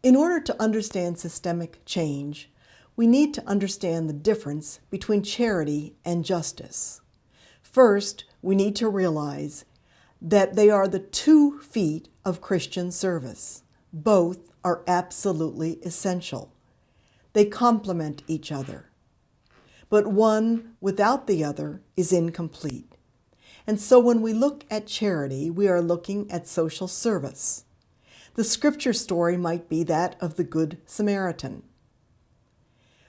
In order to understand systemic change, we need to understand the difference between charity and justice. First, we need to realize that they are the 2 feet of Christian service. Both are absolutely essential. They complement each other. But one without the other is incomplete. And so when we look at charity, we are looking at social service. The scripture story might be that of the Good Samaritan.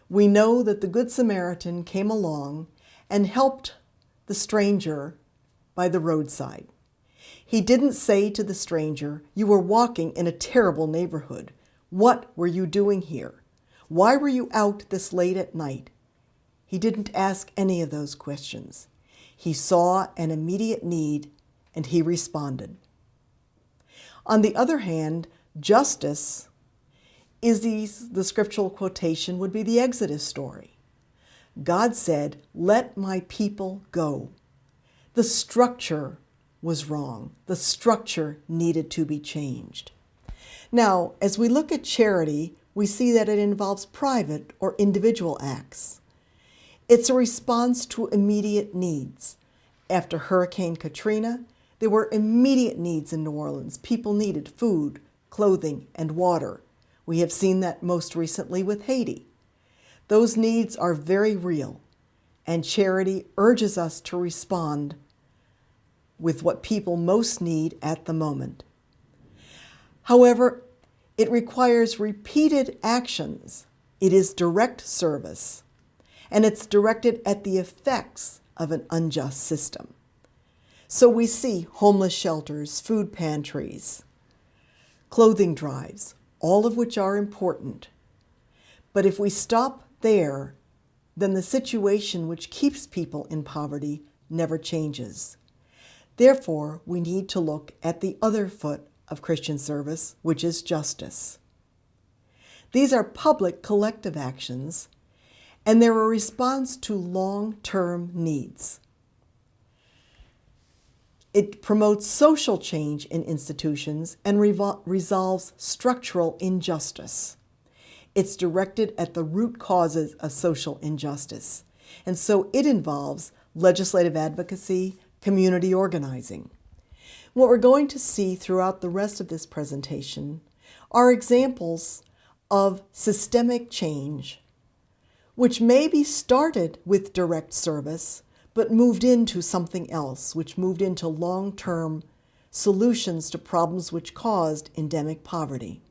We know that the Good Samaritan came along and helped the stranger by the roadside. He didn't say to the stranger, "You were walking in a terrible neighborhood. What were you doing here? Why were you out this late at night?" He didn't ask any of those questions. He saw an immediate need and he responded. On the other hand, justice is the scriptural quotation would be the Exodus story. God said, "Let my people go." The structure was wrong. The structure needed to be changed. Now, as we look at charity, we see that it involves private or individual acts. It's a response to immediate needs. After Hurricane Katrina, there were immediate needs in New Orleans. People needed food, clothing, and water. We have seen that most recently with Haiti. Those needs are very real, and charity urges us to respond with what people most need at the moment. However, it requires repeated actions. It is direct service, and it's directed at the effects of an unjust system. So we see homeless shelters, food pantries, clothing drives, all of which are important. But if we stop there, then the situation which keeps people in poverty never changes. Therefore, we need to look at the other foot of Christian service, which is justice. These are public collective actions, and they're a response to long-term needs. It promotes social change in institutions and resolves structural injustice. It's directed at the root causes of social injustice, and so it involves legislative advocacy, community organizing. What we're going to see throughout the rest of this presentation are examples of systemic change, which maybe started with direct service, but moved into something else, which moved into long-term solutions to problems which caused endemic poverty.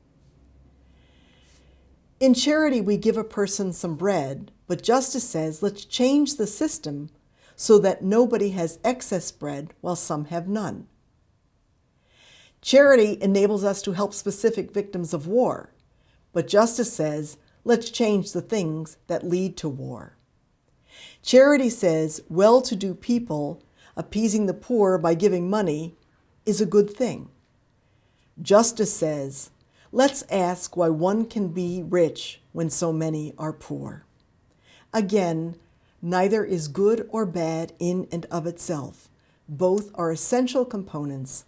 In charity, we give a person some bread, but justice says, let's change the system so that nobody has excess bread while some have none. Charity enables us to help specific victims of war, but justice says, let's change the things that lead to war. Charity says well-to-do people appeasing the poor by giving money is a good thing. Justice says, let's ask why one can be rich when so many are poor. Again, neither is good or bad in and of itself. Both are essential components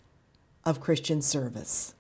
of Christian service.